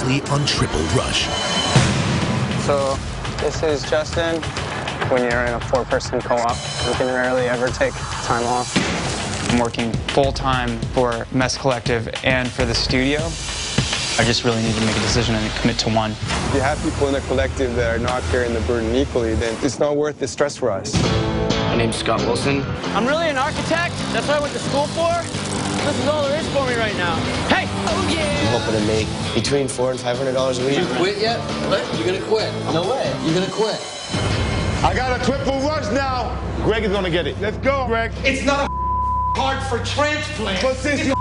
weekly on Triple Rush. So this is Justin. When you're in a 4-person co-op, you can rarely ever take time off. I'm working full-time for Mess Collective and for the studio. I just really need to make a decision and commit to one. If you have people in the collective that are not carrying the burden equally, then it's not worth the stress for us. My name's Scott Wilson. I'm really an architect. That's what I went to school for. This is all there is for me right now. Hey! Oh, yeah! I'm hoping to make between $400 and $500 a week. You quit yet? What? You're gonna quit? No way. You're gonna quit. I got a triple rush now. Greg is gonna get it. Let's go, Greg. It's not a card for transplant. But since you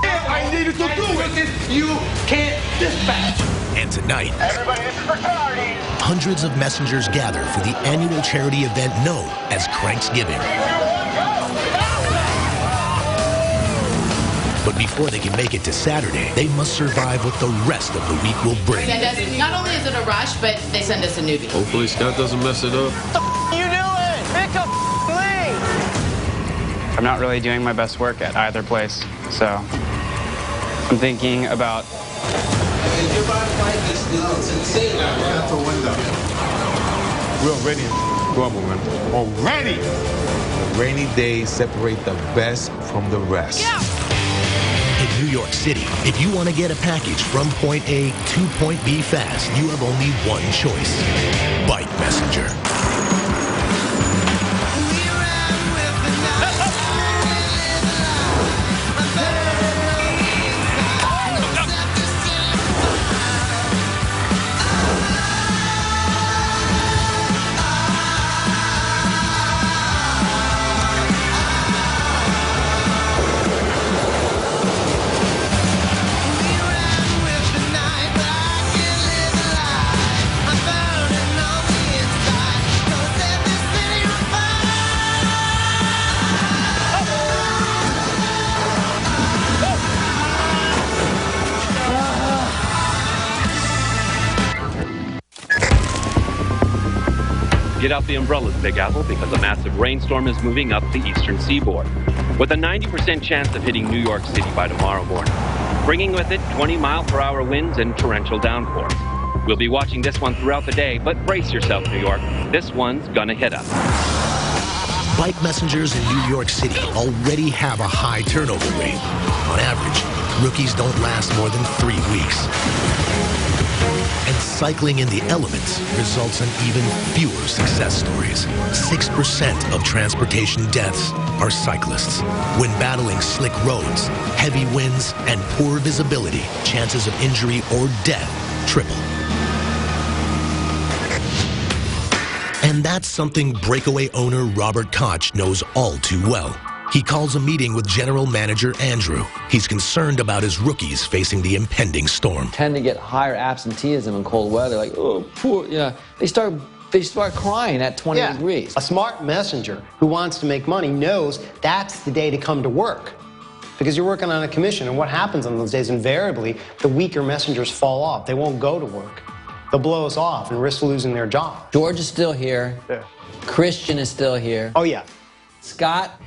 I needed to do it. You can't dispatch. And tonight, Everybody, this is for charity. hundreds of messengers gather for the annual charity event known as Cranksgiving. But before they can make it to Saturday, they must survive what the rest of the week will bring. Not only is it a rush, but they send us a newbie. Hopefully Scott doesn't mess it up. What you doing? Pick up Lee! I'm not really doing my best work at either place, so I'm thinking about... If you're about to fight this, it's insane. That's a window. We're already in trouble, man. Already! The rainy days separate the best from the rest. Yeah. In New York City, if you want to get a package from point A to point B fast, you have only one choice. Bike Messenger. Get out the umbrellas, Big Apple, because a massive rainstorm is moving up the eastern seaboard, with a 90% chance of hitting New York City by tomorrow morning, bringing with it 20-mile-per-hour winds and torrential downpours. We'll be watching this one throughout the day, but brace yourself, New York. This one's gonna hit us. Bike messengers in New York City already have a high turnover rate. On average, rookies don't last more than 3 weeks. And cycling in the elements results in even fewer success stories. 6% of transportation deaths are cyclists. When battling slick roads, heavy winds, and poor visibility, chances of injury or death triple. And that's something breakaway owner Robert Koch knows all too well. He calls a meeting with General Manager Andrew. He's concerned about his rookies facing the impending storm. Tend to get higher absenteeism in cold weather, like, oh, poor, you know, they start crying at 20 degrees. A smart messenger who wants to make money knows that's the day to come to work because you're working on a commission, and what happens on those days, invariably, the weaker messengers fall off. They won't go to work. They'll blow us off and risk losing their job. George is still here. Yeah. Christian is still here. Oh, yeah. Scott.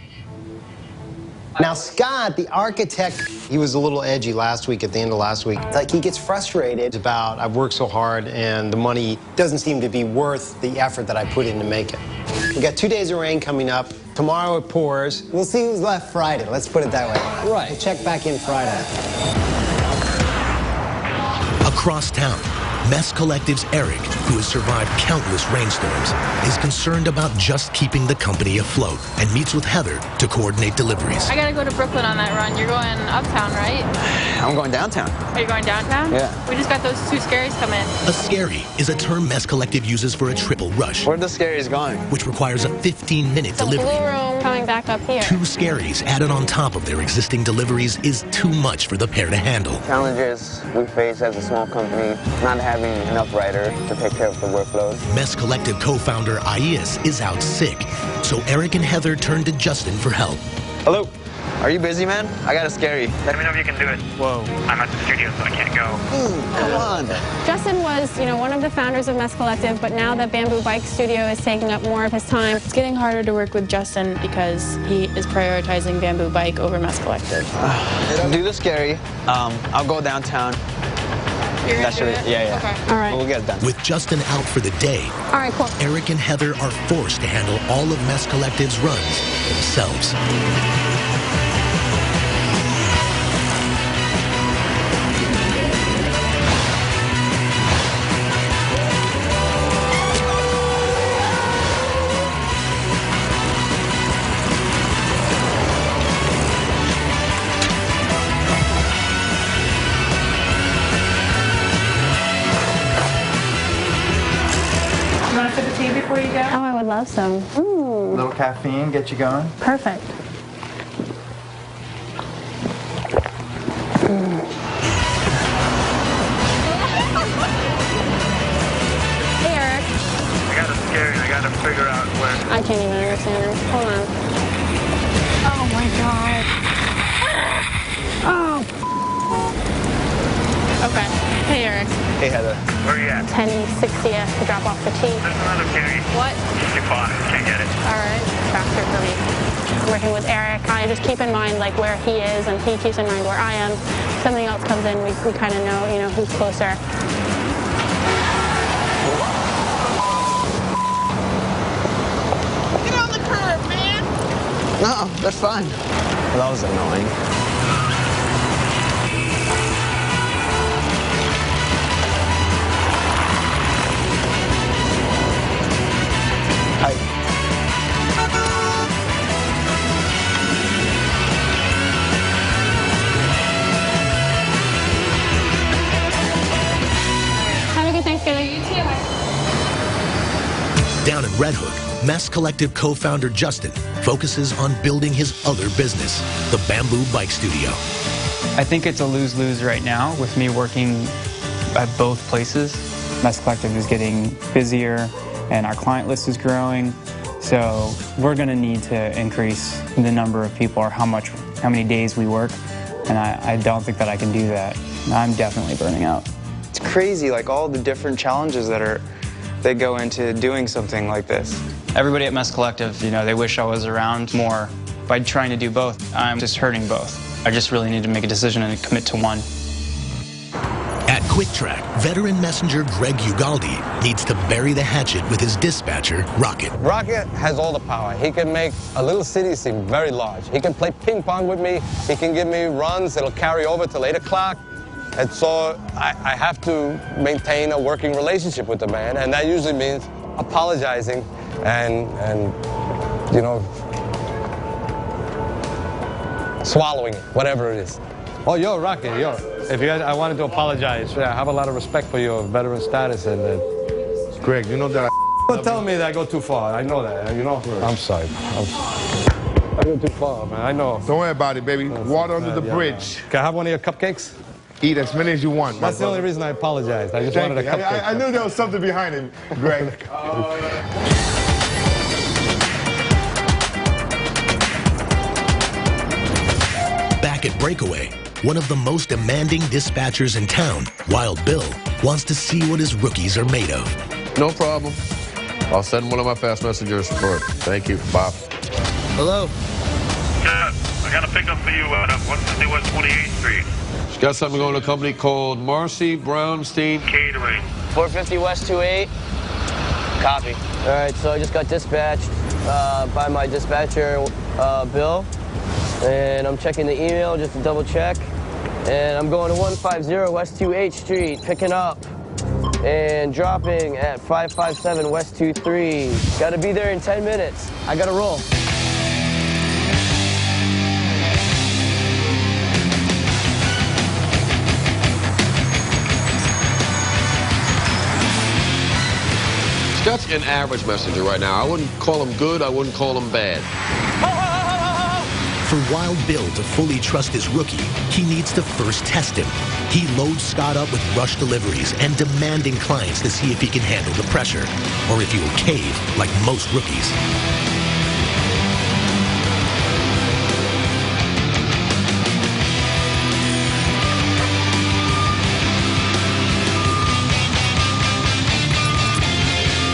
Now, Scott, the architect, he was a little edgy last week, at the end of last week. It's like he gets frustrated about, I've worked so hard and the money doesn't seem to be worth the effort that I put in to make it. We got 2 days of rain coming up. Tomorrow it pours. We'll see who's left Friday. Let's put it that way. Right. We'll check back in Friday. Across town, Mess Collective's Eric, who has survived countless rainstorms, is concerned about just keeping the company afloat and meets with Heather to coordinate deliveries. I gotta go to Brooklyn on that run. You're going uptown, right? I'm going downtown. Are you going downtown? Yeah. We just got those 2 scaries come in. A scary is a term Mess Collective uses for a triple rush, Where the scaries going? which requires a 15-minute The delivery. blue room coming back up here. 2 scaries added on top of their existing deliveries is too much for the pair to handle. Challenges we face as a small company, not having enough riders to take care of the workload. Mess Collective co-founder Aias is out sick, so Eric and Heather turn to Justin for help. Hello. Are you busy, man? I got a scary. Let me know if you can do it. Whoa. I'm at the studio, so I can't go. Come on. Justin was, one of the founders of Mess Collective, but now that Bamboo Bike Studio is taking up more of his time, it's getting harder to work with Justin because he is prioritizing Bamboo Bike over Mess Collective. Do the scary. I'll go downtown. You're That should gonna do it? yeah. Okay. All right. We'll get it done. With Justin out for the day, All right, cool. Eric and Heather are forced to handle all of Mess Collective's runs themselves. You want a sip of tea before you go? Oh, I would love some. A little caffeine, get you going. Perfect. Hey, Eric. I gotta scare you. I gotta figure out where. I can't even understand her. Hold on. Oh my god. Oh. Okay. Hey, Eric. Hey, Heather. Where are you at? 1060th to drop off the tea. There's another kitty. What? Too far. Can't get it. All right. Faster for me. Working with Eric, I just keep in mind like where he is, and he keeps in mind where I am. Something else comes in, we kind of know, you know, who's closer. Get on the curb, man. No, that's fine. Well, that was annoying. Hi. Have a good Thanksgiving. You too. Down in Red Hook, Mess Collective co-founder Justin focuses on building his other business, the Bamboo Bike Studio. I think it's a lose-lose right now with me working at both places. Mess Collective is getting busier and our client list is growing. So we're going to need to increase the number of people or how many days we work. And I don't think that I can do that. I'm definitely burning out. It's crazy, like all the different challenges that go into doing something like this. Everybody at Mess Collective, you know, they wish I was around more. By trying to do both, I'm just hurting both. I just really need to make a decision and commit to one. At Quick Track, veteran messenger Greg Ugaldi needs to bury the hatchet with his dispatcher, Rocket. Rocket has all the power. He can make a little city seem very large. He can play ping pong with me. He can give me runs that'll carry over till 8 o'clock. And so I have to maintain a working relationship with the man, and that usually means apologizing and you know, swallowing it, whatever it is. Oh, yo, Rocket, yo. If you guys, I wanted to apologize. I have a lot of respect for your veteran status, and Greg, you know that don't tell me that I go too far. I know that, you know. I'm sorry. I go too far, man. I know. Don't worry about it, baby. Water under the bridge. Man. Can I have one of your cupcakes? Eat as many as you want. That's the only reason I apologized. I just wanted a cupcake. I knew there was something behind it, Greg. Back at Breakaway, one of the most demanding dispatchers in town, Wild Bill, wants to see what his rookies are made of. No problem. I'll send one of my fast messengers for it. Thank you, Bob. Hello. Yeah, I got a pickup for you at 150 West 28th Street. She's got something going to a company called Marcy Brownstein Catering. 450 West 28. Copy. All right, so I just got dispatched by my dispatcher, Bill. And I'm checking the email just to double check. And I'm going to 150 West 28th Street, picking up and dropping at 557 West 23. Gotta be there in 10 minutes. I gotta roll. Scott's an average messenger right now. I wouldn't call him good. I wouldn't call him bad. For Wild Bill to fully trust his rookie, he needs to first test him. He loads Scott up with rush deliveries and demanding clients to see if he can handle the pressure, or if he will cave like most rookies.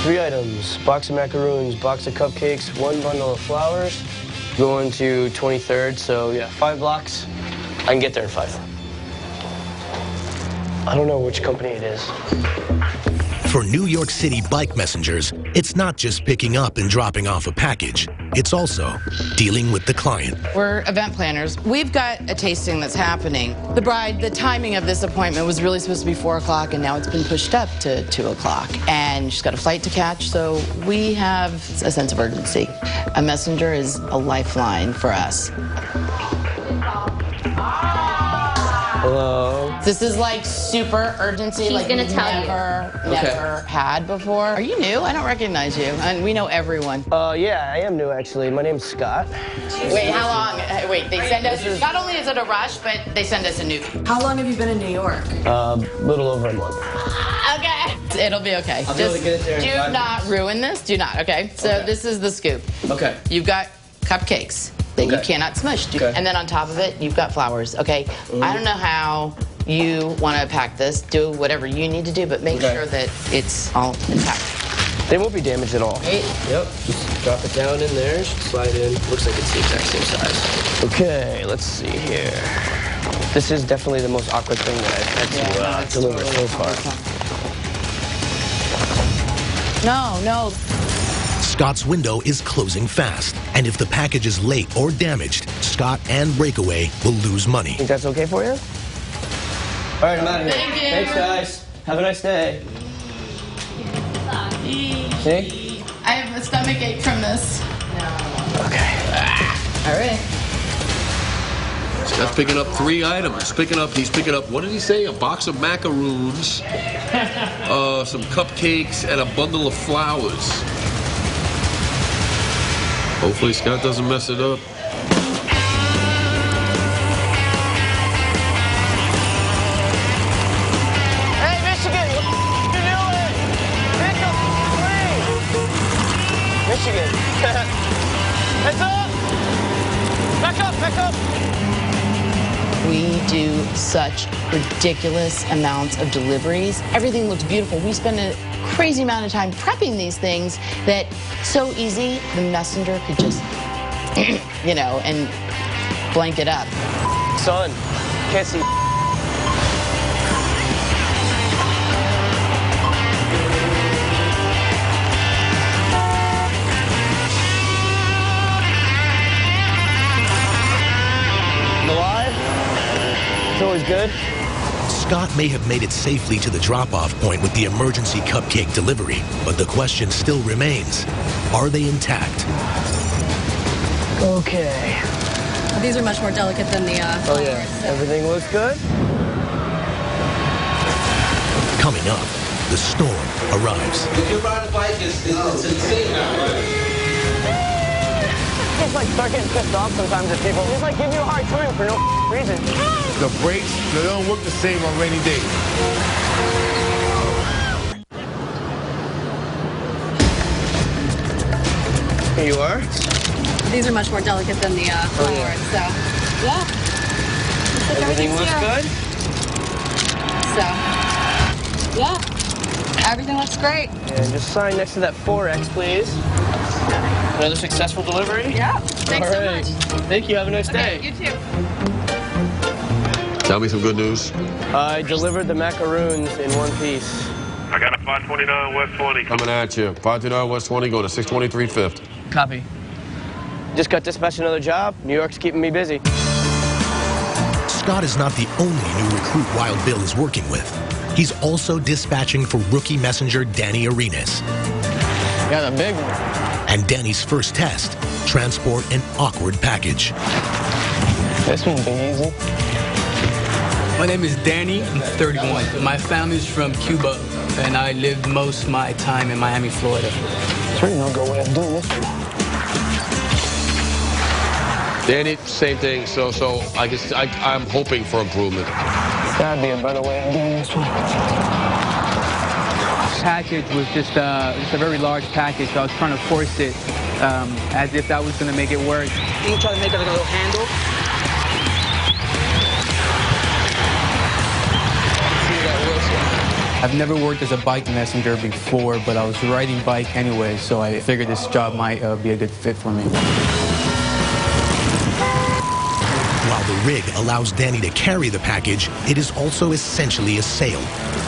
Three items, box of macaroons, box of cupcakes, one bundle of flowers. Going to 23rd, so yeah, 5 blocks. I can get there in 5. I don't know which company it is. For New York City bike messengers, it's not just picking up and dropping off a package. It's also dealing with the client. We're event planners. We've got a tasting that's happening. The bride, the timing of this appointment was really supposed to be 4 o'clock, and now it's been pushed up to 2 o'clock. And she's got a flight to catch, so we have a sense of urgency. A messenger is a lifeline for us. Hello. This is like super urgency. She's like gonna we've tell you. never had before. Are you new? I don't recognize you. And we know everyone. Yeah, I am new actually. My name's Scott. Wait, how long? Wait, they send us. Not only is it a rush, but they send us a newbie. How long have you been in New York? Little over a month. Okay. It'll be okay. I'll be able to get it there in do 5 not minutes. ruin this. Do not. Okay. So Okay. this is the scoop. Okay. You've got cupcakes that you cannot smush. Okay. And then on top of it, you've got flowers. Okay. I don't know how you want to pack this. Do whatever you need to do, but make sure that it's all intact. They won't be damaged at all. Right? Yep. Just drop it down in there. Should slide in. Looks like it's the exact same size. Okay, let's see here. This is definitely the most awkward thing that I've had to deliver so far. No. Scott's window is closing fast, and if the package is late or damaged, Scott and Breakaway will lose money. Think that's okay for you? All right, I'm out of here. Thank you. Thanks, guys. Have a nice day. See? I have a stomach ache from this. Okay. All right. Scott's picking up 3 items. He's picking up, what did he say? A box of macaroons, some cupcakes, and a bundle of flowers. Hopefully Scott doesn't mess it up. Hey, Michigan, what you doing? Pick up, please. Michigan. Heads up. Back up. We do such ridiculous amounts of deliveries. Everything looks beautiful. We spend a crazy amount of time prepping these things that so easy the messenger could just, and blank it up. Son, can't see. Alive? It's always good. Scott may have made it safely to the drop-off point with the emergency cupcake delivery, but the question still remains, are they intact? Okay. These are much more delicate than the Oh yeah, everything looks good. Coming up, the storm arrives. If you ride a bike, it's insane out here. Just start getting pissed off sometimes at people. Just give you a hard time for no reason. The brakes, they don't work the same on rainy days. Here you are. These are much more delicate than the flowers, so yeah. Looks like Everything everything's looks here. good. So yeah, everything looks great. And just sign next to that 4X, please. Another successful delivery? Yeah. Thanks so much. Thank you. Have a nice day. You too. Tell me some good news. I delivered the macaroons in one piece. I got a 529 West 20. Coming at you. 529 West 20, go to 623 5th. Copy. Just got dispatched another job. New York's keeping me busy. Scott is not the only new recruit Wild Bill is working with. He's also dispatching for rookie messenger Danny Arenas. Got a big one. And Danny's first test, transport an awkward package. This won't be easy. My name is Danny. I'm 31. My family's from Cuba, and I lived most of my time in Miami, Florida. There's really no good way of doing this. Danny, same thing. So I guess I'm hoping for improvement. Gotta be a better way of doing this one. Package was just a very large package, so I was trying to force it as if that was going to make it work. You can try to make it like a little handle. I've never worked as a bike messenger before, but I was riding bike anyway, so I figured this job might be a good fit for me. While the rig allows Danny to carry the package, it is also essentially a sail.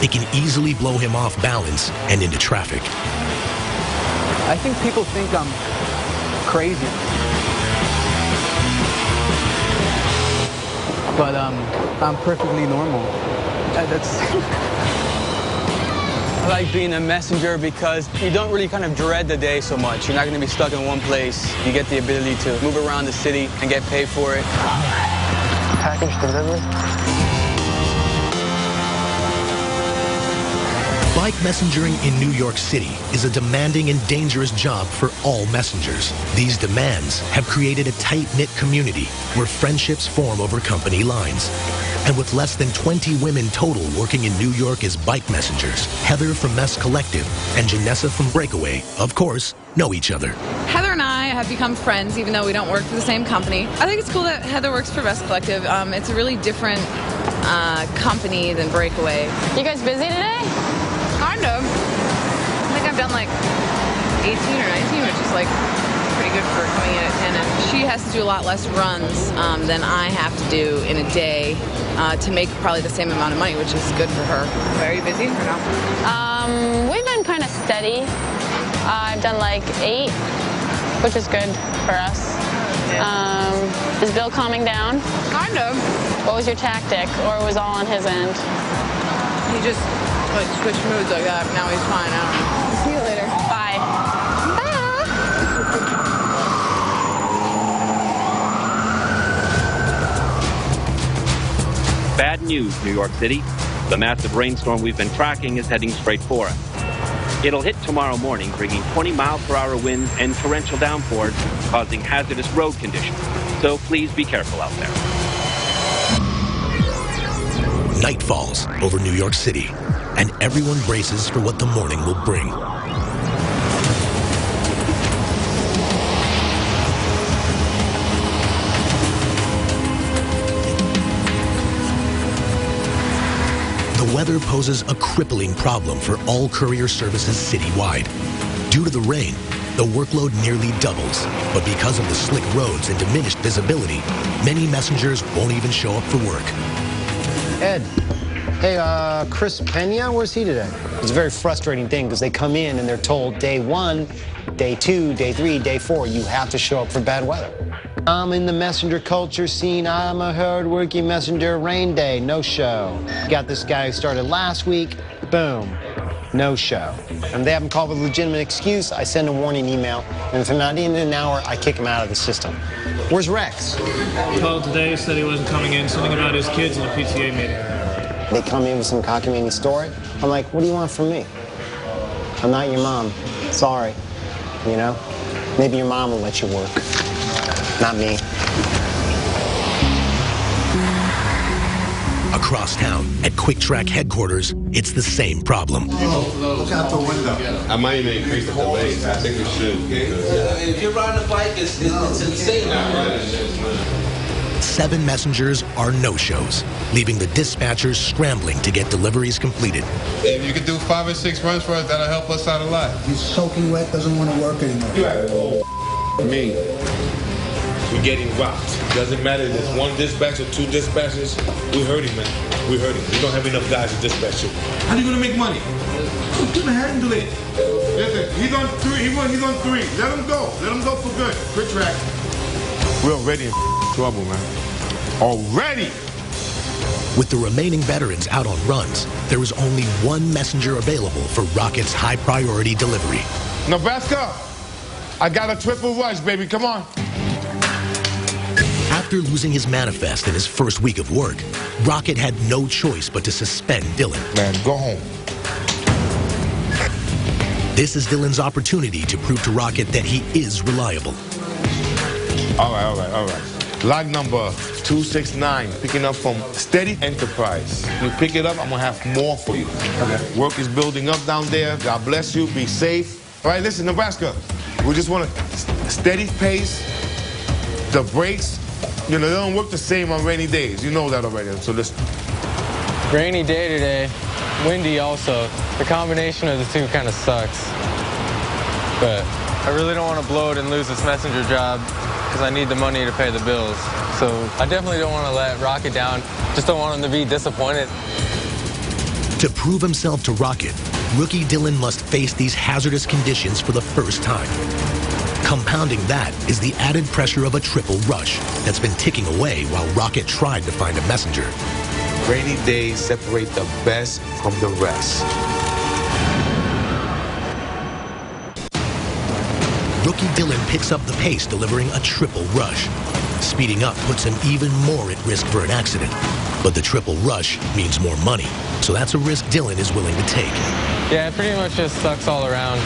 It can easily blow him off balance and into traffic. I think people think I'm crazy. But I'm perfectly normal. I like being a messenger because you don't really kind of dread the day so much. You're not going to be stuck in one place. You get the ability to move around the city and get paid for it. Package delivered. Bike messengering in New York City is a demanding and dangerous job for all messengers. These demands have created a tight-knit community where friendships form over company lines. And with less than 20 women total working in New York as bike messengers, Heather from Mess Collective and Janessa from Breakaway, of course, know each other. Heather and I have become friends even though we don't work for the same company. I think it's cool that Heather works for Mess Collective. It's a really different company than Breakaway. You guys busy today? Kind of. I think I've done like 18 or 19, which is like pretty good for coming in at 10. And she has to do a lot less runs than I have to do in a day to make probably the same amount of money, which is good for her. Are you busy or no? We've been kind of steady. I've done like 8, which is good for us. Yeah. Is Bill calming down? Kind of. What was your tactic, or was all on his end? He just like switched moods like that. Now he's fine. I don't know. See you later. Bye. Bad news, New York City. The massive rainstorm we've been tracking is heading straight for us. It'll hit tomorrow morning, bringing 20-mile-per-hour winds and torrential downpours, causing hazardous road conditions. So please be careful out there. Night falls over New York City, and everyone braces for what the morning will bring. The weather poses a crippling problem for all courier services citywide. Due to the rain, the workload nearly doubles, but because of the slick roads and diminished visibility, many messengers won't even show up for work. Ed, hey, Chris Pena, where's he today? It's a very frustrating thing because they come in and they're told day 1, day 2, day 3, day 4, you have to show up for bad weather. I'm in the messenger culture scene. I'm a hard-working messenger. Rain day, no show. Got this guy who started last week. Boom, no show. And they haven't called with a legitimate excuse. I send a warning email, and if they're not in an hour, I kick him out of the system. Where's Rex? He called today, said he wasn't coming in, something about his kids in a PTA meeting. They come in with some cockamamie story. I'm like, what do you want from me? I'm not your mom. Sorry. You know? Maybe your mom will let you work. Not me. Across town, at Quick Track headquarters, it's the same problem. Look out the window. I might even increase the delays. I think we should. If you're riding a bike, it's insane. 7 messengers are no-shows, leaving the dispatchers scrambling to get deliveries completed. If you could do 5 or 6 runs for us, that'll help us out a lot. He's soaking wet, doesn't want to work anymore. Me. We're getting rocked. Doesn't matter if it's 1 dispatch or 2 dispatchers. We hurting, man. We hurting. We don't have enough guys to dispatch you. How are you gonna make money? Keep handle it. Listen, he's on 3. He's on 3. Let him go. Let him go for good. Quick Track. We're already in trouble, man. Already. With the remaining veterans out on runs, there is only 1 messenger available for Rocket's high-priority delivery. Nebraska, I got a triple rush, baby. Come on. After losing his manifest in his first week of work, Rocket had no choice but to suspend Dylan. Man, go home. This is Dylan's opportunity to prove to Rocket that he is reliable. All right. Log number 269, picking up from Steady Enterprise. You pick it up, I'm gonna have more for you. Okay. Work is building up down there. God bless you, be safe. All right, listen, Nebraska, we just want a steady pace. The brakes, you know, they don't work the same on rainy days. You know that already, so listen. Rainy day today, windy also. The combination of the two kind of sucks. But I really don't want to blow it and lose this messenger job. because I need the money to pay the bills. So I definitely don't want to let Rocket down. Just don't want him to be disappointed. To prove himself to Rocket, rookie Dylan must face these hazardous conditions for the first time. Compounding that is the added pressure of a triple rush that's been ticking away while Rocket tried to find a messenger. Rainy days separate the best from the rest. Rookie Dylan picks up the pace, delivering a triple rush. Speeding up puts him even more at risk for an accident. But the triple rush means more money, so that's a risk Dylan is willing to take. Yeah, it pretty much just sucks all around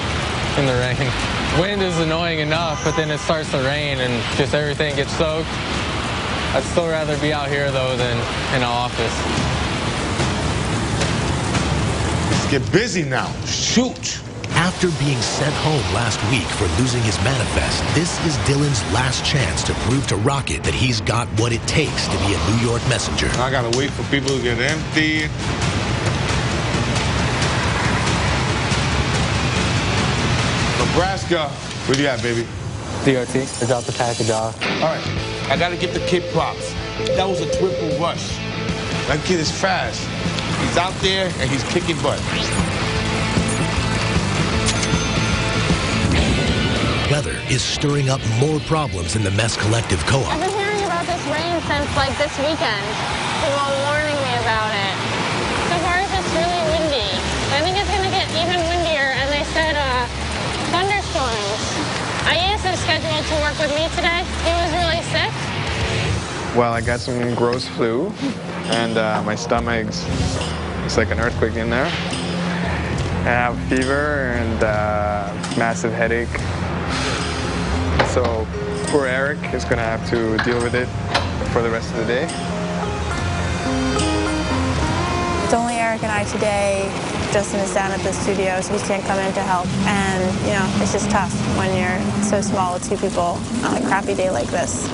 in the rain. Wind is annoying enough, but then it starts to rain and just everything gets soaked. I'd still rather be out here, though, than in an office. Let's get busy now. Shoot! After being sent home last week for losing his manifest, this is Dylan's last chance to prove to Rocket that he's got what it takes to be a New York messenger. I gotta wait for people to get emptied. Nebraska, where you at, baby? DOT, I dropped the package off. All right, I gotta give the kid props. That was a triple rush. That kid is fast. He's out there and he's kicking butt. Weather is stirring up more problems in the Mess Collective Co-op. I've been hearing about this rain since like this weekend. People are warning me about it. So far it's just really windy. I think it's going to get even windier, and they said thunderstorms. Ayes is scheduled to work with me today. He was really sick. Well, I got some gross flu, and my stomach's, it's like an earthquake in there. I have fever and massive headache. So poor Eric is going to have to deal with it for the rest of the day. It's only Eric and I today. Justin is down at the studio, so he can't come in to help. And, you know, it's just tough when you're so small with two people on a crappy day like this.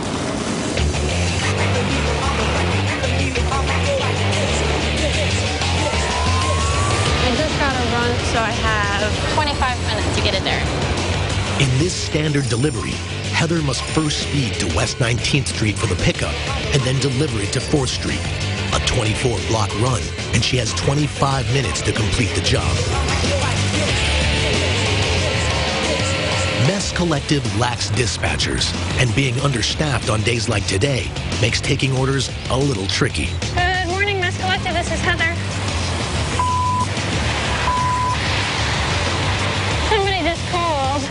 I just got to run, so I have 25 minutes to get it there. In this standard delivery, Heather must first speed to West 19th Street for the pickup and then deliver it to 4th Street, a 24-block run, and she has 25 minutes to complete the job. Mess Collective lacks dispatchers, and being understaffed on days like today makes taking orders a little tricky. Good morning, Mess Collective. This is Heather. Somebody just called.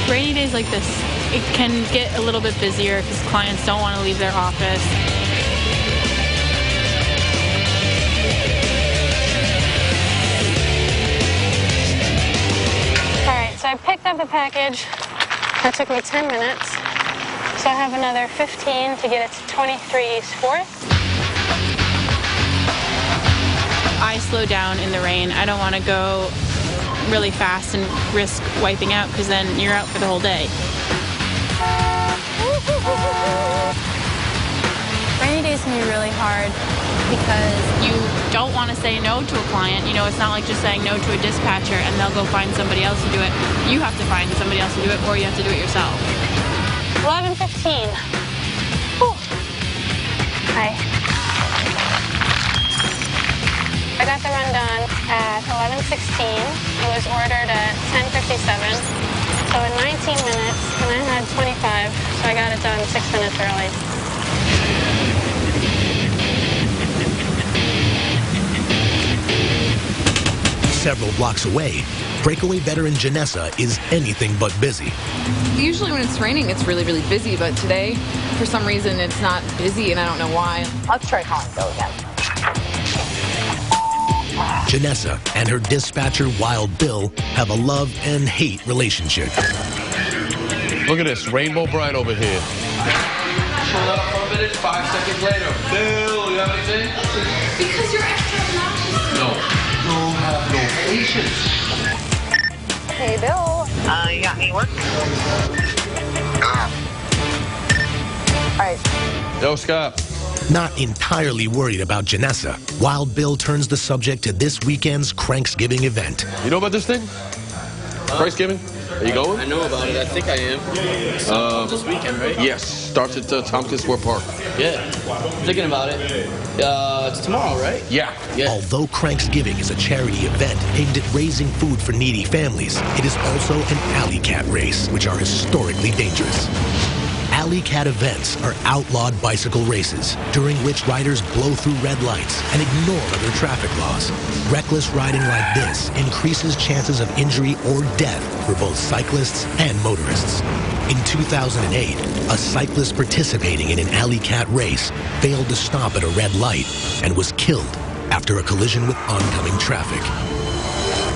Rainy days like this, it can get a little bit busier because clients don't want to leave their office. All right, so I picked up the package. That took me 10 minutes. So I have another 15 to get it to 23 East 4th. I slow down in the rain. I don't want to go really fast and risk wiping out because then you're out for the whole day. Rainy days can be really hard because you don't want to say no to a client. You know, it's not like just saying no to a dispatcher and they'll go find somebody else to do it. You have to find somebody else to do it, or you have to do it yourself. 11:15. Hi. I got the run done at 11:16. It was ordered at 10:57. So in 19 minutes, and I had 25, so I got it done 6 minutes early. Several blocks away, breakaway veteran Janessa is anything but busy. Usually when it's raining, it's really, really busy, but today, for some reason, it's not busy, and I don't know why. Let's try calling Bill again. Janessa and her dispatcher, Wild Bill, have a love and hate relationship. Look at this, rainbow bright over here. Hold up for a minute, 5 seconds later. Bill, you have anything? Because you're extra obnoxious. No, you have no patience. Hey, Bill. You got any work? All right. Yo, Scott. Not entirely worried about Janessa, Wild Bill turns the subject to this weekend's Cranksgiving event. You know about this thing? Cranksgiving? Are you going? I know about it. I think I am. This weekend, right? Yes. Starts at Tompkins Square Park. Yeah. I'm thinking about it. It's tomorrow, right? Yeah. Although Cranksgiving is a charity event aimed at raising food for needy families, it is also an alley cat race, which are historically dangerous. Alley cat events are outlawed bicycle races, during which riders blow through red lights and ignore other traffic laws. Reckless riding like this increases chances of injury or death for both cyclists and motorists. In 2008, a cyclist participating in an alley cat race failed to stop at a red light and was killed after a collision with oncoming traffic.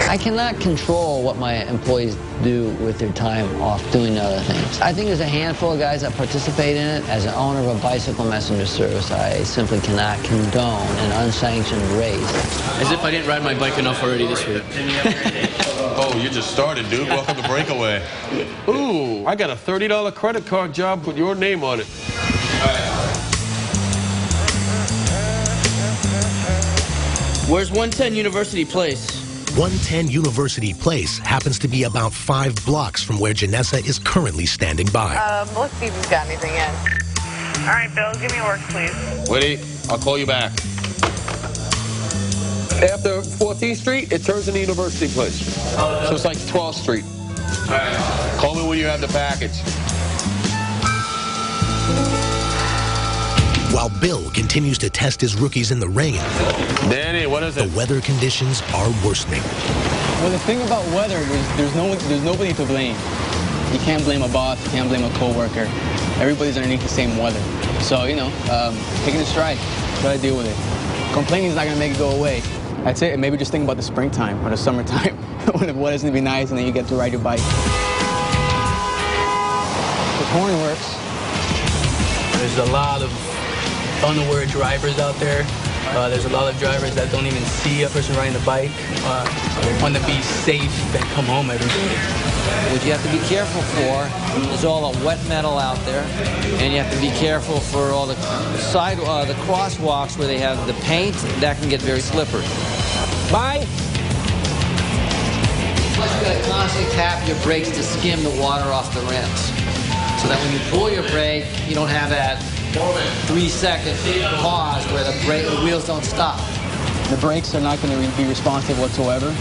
I cannot control what my employees do with their time off doing other things. I think there's a handful of guys that participate in it. As an owner of a bicycle messenger service, I simply cannot condone an unsanctioned race. As if I didn't ride my bike enough already this week. Oh, you just started, dude. Welcome to Breakaway. Ooh, I got a $30 credit card job with your name on it. Where's 110 University Place? 110 University Place happens to be about 5 blocks from where Janessa is currently standing by. Let's see if he's got anything in. All right, Bill, give me work, please. Wait, I'll call you back. After 14th Street, it turns into University Place. So it's like 12th Street. Call me when you have the package. While Bill continues to test his rookies in the rain, Danny, what is it? The weather conditions are worsening. Well, the thing about weather is there's nobody to blame. You can't blame a boss, you can't blame a coworker. Everybody's underneath the same weather. So, you know, taking a stride, try to deal with it. Complaining is not gonna make it go away. That's it, and maybe just think about the springtime or the summertime when the weather's gonna be nice and then you get to ride your bike. The horn works. There's a lot of unaware drivers out there. There's a lot of drivers that don't even see a person riding the bike, want to be safe and come home every day. What you have to be careful for is all the wet metal out there, and you have to be careful for all the the crosswalks where they have the paint. That can get very slippery. Bye. Plus, you got to constantly tap your brakes to skim the water off the rims, so that when you pull your brake, you don't have that 3-second pause where the wheels don't stop. The brakes are not going to be responsive whatsoever.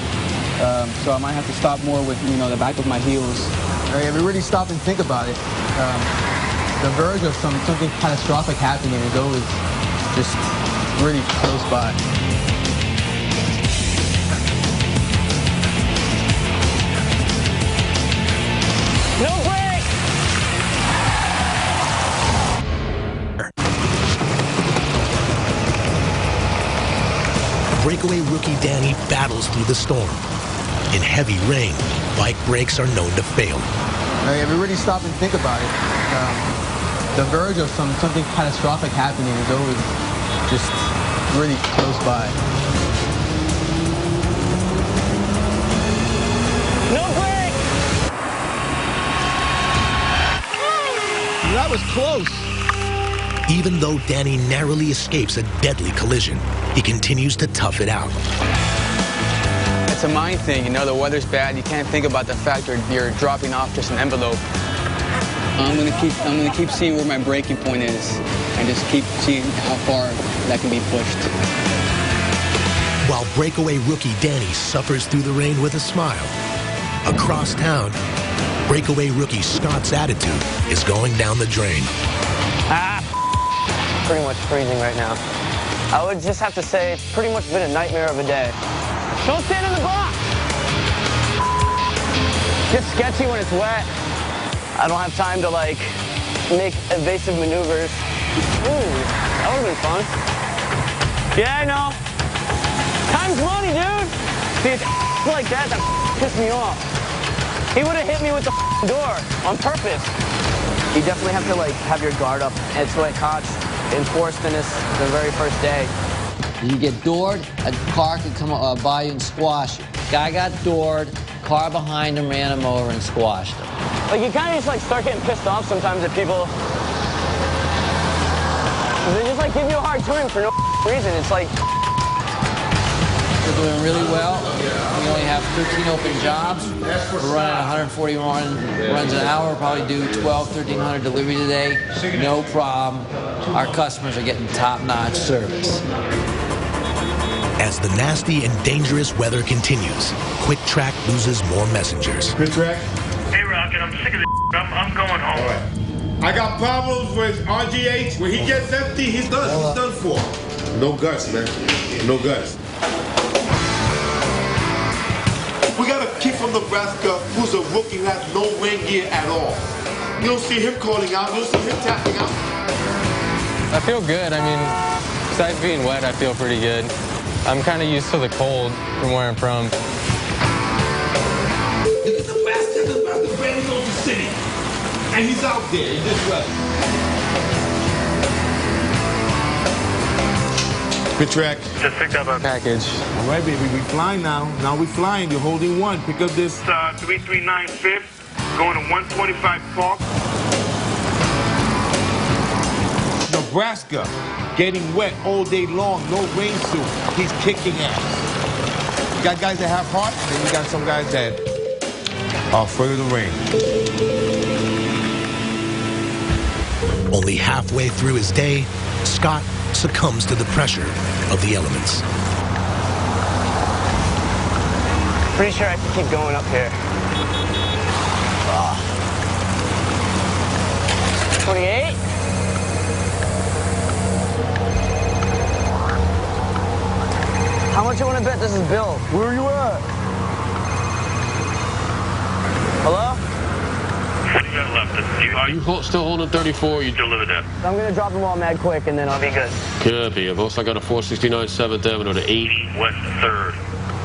So I might have to stop more with, you know, the back of my heels. If you really stop and think about it, the verge of something catastrophic happening is always just really close by. No break! Breakaway rookie Danny battles through the storm. In heavy rain, bike brakes are known to fail. If you really stop and think about it, the verge of something catastrophic happening is always just really close by. No break! That was close. Even though Danny narrowly escapes a deadly collision, he continues to tough it out. It's a mind thing, you know, the weather's bad, you can't think about the fact you're dropping off just an envelope. I'm gonna keep seeing where my breaking point is and just keep seeing how far that can be pushed. While breakaway rookie Danny suffers through the rain with a smile, across town, breakaway rookie Scott's attitude is going down the drain. Pretty much freezing right now. I would just have to say it's pretty much been a nightmare of a day. Don't stand in the box! Gets sketchy when it's wet. I don't have time to like make evasive maneuvers. Ooh, that would've been fun. Yeah, I know. Time's money, dude. See, it's like that pissed me off. He would've hit me with the door on purpose. You definitely have to like have your guard up. It's what Koch enforced in this the very first day. You get doored, a car could come by you and squash you. Guy got doored, car behind him ran him over and squashed him. Like, you kind of just, like, start getting pissed off sometimes at people. They just, like, give you a hard time for no reason. It's like... We're doing really well. We only have 13 open jobs. We're running 141 runs an hour. We'll probably do 1,300 deliveries a day. No problem. Our customers are getting top-notch service. As the nasty and dangerous weather continues, Quick Track loses more messengers. Quick Track? Hey, Rocket, I'm sick of this. I'm going home. All right. I got problems with RGH. When he gets empty, he's done. He's done for. No guts, man. No guts. We got a kid from Nebraska who's a rookie who has no rain gear at all. You don't see him calling out. You don't see him tapping out. I feel good. I mean, besides being wet, I feel pretty good. I'm kind of used to the cold from where I'm from. Look at the bastard about the brand new city. And he's out there in this weather. Quick Track. Just picked up a package. All right, baby, we flying now. Now we flying. You're holding one. Pick up this. 339 Fifth, going to 125 Park. Nebraska, getting wet all day long. No rain suit. He's kicking ass. You got guys that have heart, and then you got some guys that are afraid of the rain. Only halfway through his day, Scott succumbs to the pressure of the elements. Pretty sure I can keep going up here. 28? How much you want to bet this is Bill? Where are you at? Hello? What do you got left? Are you still holding 34? You delivered that. I'm going to drop them all mad quick, and then I'll be good. Could be. I've also got a 469 7th Avenue to 80 West 3rd.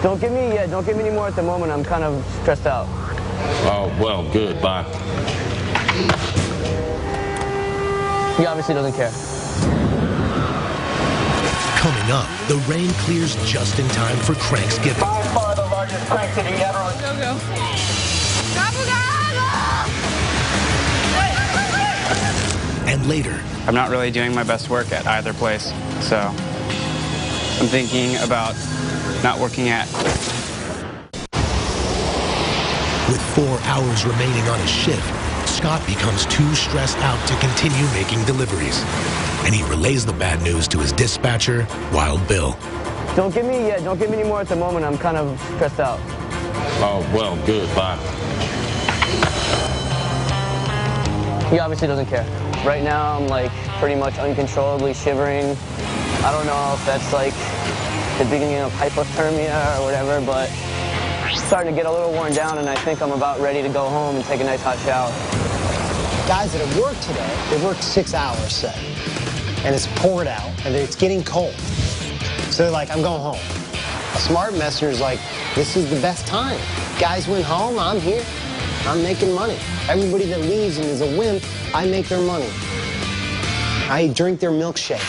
Don't give me any more at the moment. I'm kind of stressed out. Oh, well, good. Bye. He obviously doesn't care. Coming up, the rain clears just in time for Cranksgiving. By far the largest crank city ever. Go, go. And later, I'm not really doing my best work at either place, so I'm thinking about not working at. with 4 hours remaining on his shift, Scott becomes too stressed out to continue making deliveries. And he relays the bad news to his dispatcher, Wild Bill. Don't give me any more at the moment. I'm kind of stressed out. Oh, well, good. Bye. He obviously doesn't care. Right now, I'm like pretty much uncontrollably shivering. I don't know if that's like the beginning of hypothermia or whatever, but I'm starting to get a little worn down, and I think I'm about ready to go home and take a nice hot shower. Guys that have worked today, they've worked 6 hours, say, and it's poured out, and it's getting cold. So they're like, I'm going home. A smart messenger's like, this is the best time. Guys went home, I'm here. I'm making money. Everybody that leaves and is a wimp, I make their money. I drink their milkshake.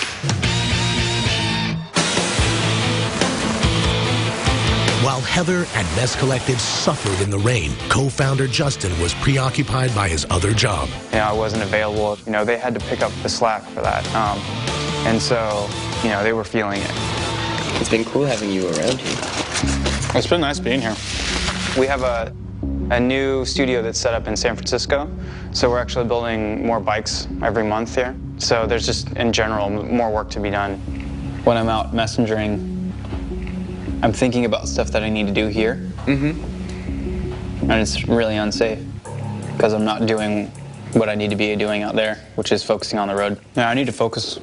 While Heather and Mess Collective suffered in the rain, co-founder Justin was preoccupied by his other job. You know, I wasn't available. You know, they had to pick up the slack for that. And so, you know, they were feeling it. It's been cool having you around here. It's been nice being here. We have a new studio that's set up in San Francisco. So we're actually building more bikes every month here. So there's just, in general, more work to be done. When I'm out messengering, I'm thinking about stuff that I need to do here. And it's really unsafe because I'm not doing what I need to be doing out there, which is focusing on the road. Yeah, I need to focus.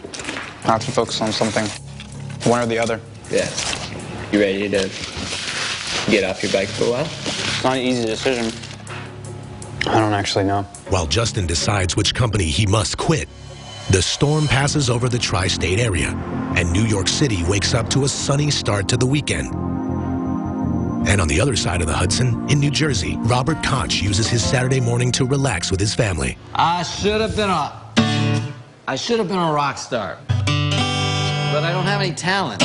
I have to focus on something, one or the other. Yeah. You ready to get off your bike for a while? It's not an easy decision. I don't actually know. While Justin decides which company he must quit, the storm passes over the tri-state area, and New York City wakes up to a sunny start to the weekend. And on the other side of the Hudson, in New Jersey, Robert Koch uses his Saturday morning to relax with his family. I should have been a rock star, but I don't have any talent.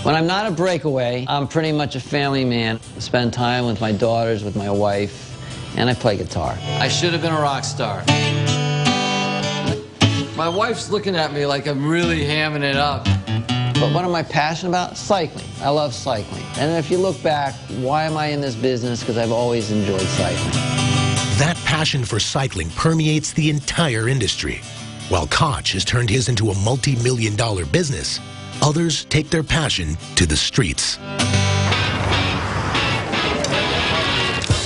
When I'm not a breakaway, I'm pretty much a family man. I spend time with my daughters, with my wife, and I play guitar. I should have been a rock star. My wife's looking at me like I'm really hamming it up. But what am I passionate about? Cycling. I love cycling. And if you look back, why am I in this business? Because I've always enjoyed cycling. That passion for cycling permeates the entire industry. While Koch has turned his into a multi-million-dollar business, others take their passion to the streets.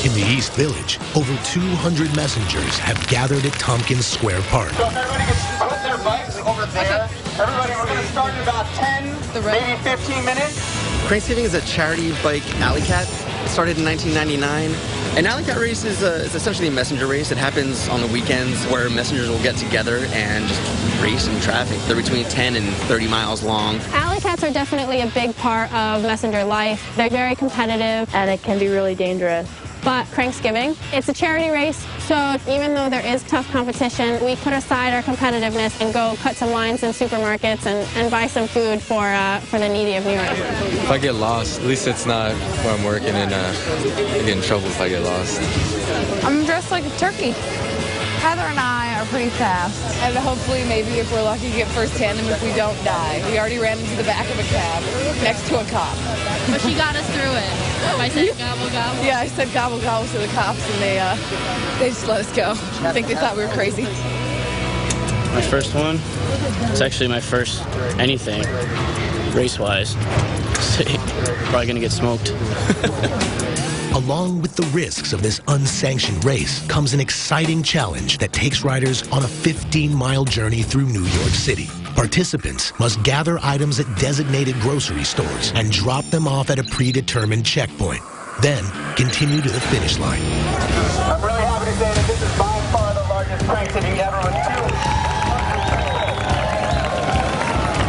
In the East Village, over 200 messengers have gathered at Tompkins Square Park. So if everybody can put their bikes over there. Everybody, we're going to start in about 10, maybe 15 minutes. Cranksgiving is a charity bike alley cat. It started in 1999. An alley cat race is essentially a messenger race. It happens on the weekends where messengers will get together and just race in traffic. They're between 10 and 30 miles long. Alley cats are definitely a big part of messenger life. They're very competitive. And it can be really dangerous. But Cranksgiving, it's a charity race, so even though there is tough competition, we put aside our competitiveness and go cut some lines in supermarkets and buy some food for the needy of New York. If I get lost, at least it's not where I'm working and I get in trouble if I get lost. I'm dressed like a turkey. Heather and I are pretty fast. And hopefully, maybe if we're lucky, get first tandem if we don't die. We already ran into the back of a cab next to a cop. But she got us through it. I said gobble gobble. Yeah, I said gobble gobble to the cops, and they just let us go. I think they thought we were crazy. My first one, it's actually my first anything, race-wise. Probably gonna get smoked. Along with the risks of this unsanctioned race comes an exciting challenge that takes riders on a 15-mile journey through New York City. Participants must gather items at designated grocery stores and drop them off at a predetermined checkpoint, then continue to the finish line. I'm really happy to say that this is by far the largest Cranksgiving ever with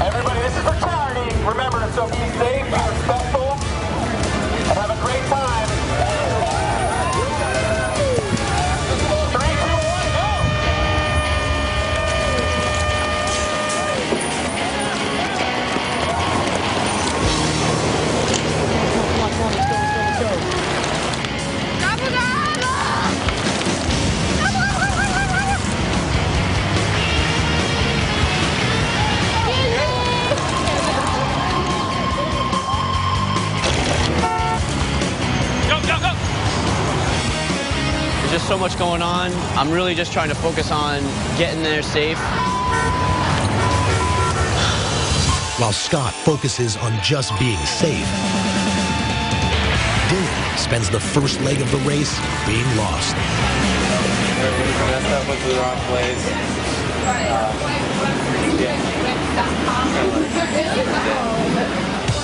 Everybody, this is for charity. Remember, so be safe, be respectful, and have a great time. 3, 2, 1, go! There's just so much going on. I'm really just trying to focus on getting there safe. While Scott focuses on just being safe, Dylan spends the first leg of the race being lost. Messed up with the wrong place.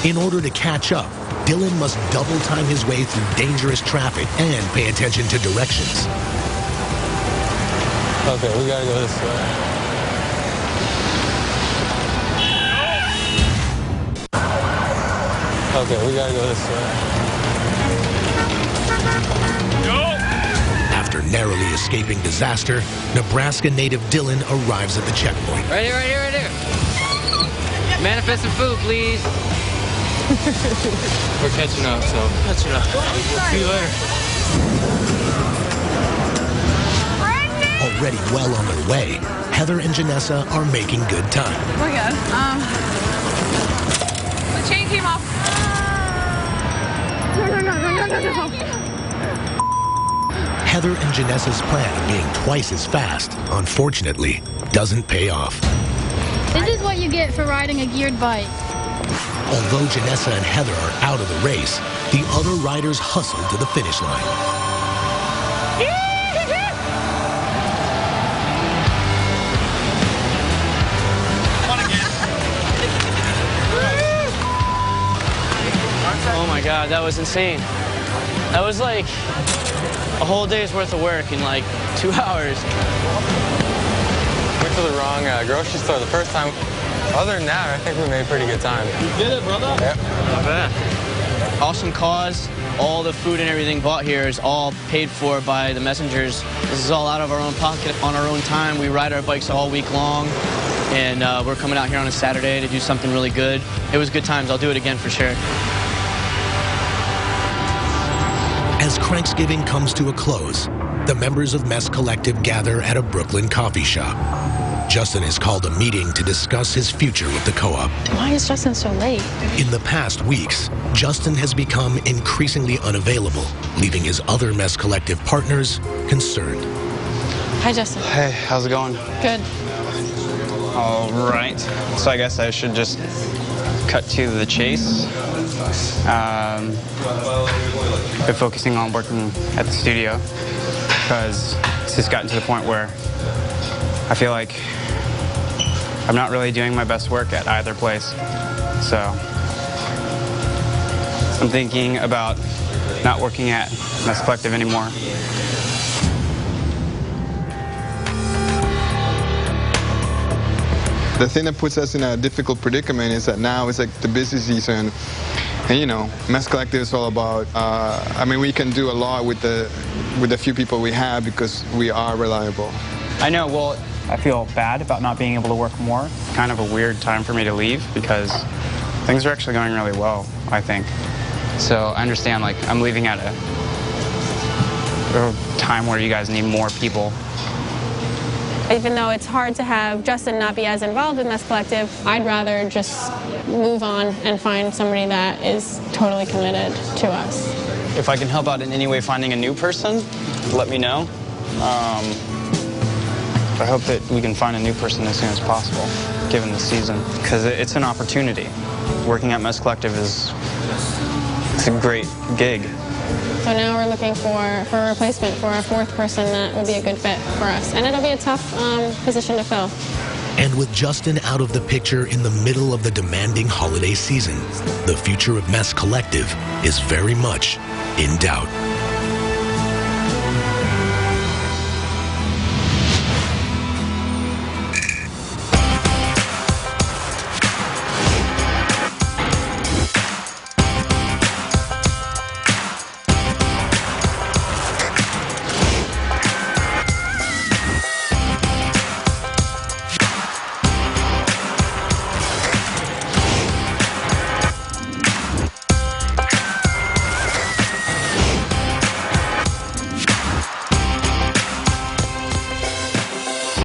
In order to catch up, Dylan must double time his way through dangerous traffic and pay attention to directions. Okay, we gotta go this way. Okay, we gotta go this way. After narrowly escaping disaster, Nebraska native Dylan arrives at the checkpoint. Right here, right here, right here. Manifest some food, please. We're catching up, so. Catching up. See you later. Already well on their way, Heather and Janessa are making good time. We're good. The chain came off. No. Heather and Janessa's plan of being twice as fast, unfortunately, doesn't pay off. This is what you get for riding a geared bike. Although Janessa and Heather are out of the race, the other riders hustle to the finish line. Oh my God, that was insane. That was like a whole day's worth of work in like 2 hours. Went to the wrong grocery store the first time. Other than that, I think we made pretty good time. You did it, brother? Yep. Not bad. Awesome cause. All the food and everything bought here is all paid for by the messengers. This is all out of our own pocket, on our own time. We ride our bikes all week long, and we're coming out here on a Saturday to do something really good. It was good times. I'll do it again for sure. As Cranksgiving comes to a close, the members of Mess Collective gather at a Brooklyn coffee shop. Justin has called a meeting to discuss his future with the co-op. Why is Justin so late? In the past weeks, Justin has become increasingly unavailable, leaving his other Mess Collective partners concerned. Hi, Justin. Hey, how's it going? Good. All right. So I guess I should just cut to the chase. Been focusing on working at the studio because it's just gotten to the point where I feel like I'm not really doing my best work at either place. So I'm thinking about not working at Mess Collective anymore. The thing that puts us in a difficult predicament is that now it's like the busy season, and you know, Mess Collective is all about. I mean, we can do a lot with the few people we have because we are reliable. I know. Well, I feel bad about not being able to work more. It's kind of a weird time for me to leave because things are actually going really well, I think. So I understand, like, I'm leaving at a time where you guys need more people. Even though it's hard to have Justin not be as involved in Mess Collective, I'd rather just move on and find somebody that is totally committed to us. If I can help out in any way finding a new person, let me know. I hope that we can find a new person as soon as possible, given the season, because it's an opportunity. Working at Mess Collective it's a great gig. So now we're looking for a replacement for a fourth person that will be a good fit for us. And it'll be a tough position to fill. And with Justin out of the picture in the middle of the demanding holiday season, the future of Mess Collective is very much in doubt.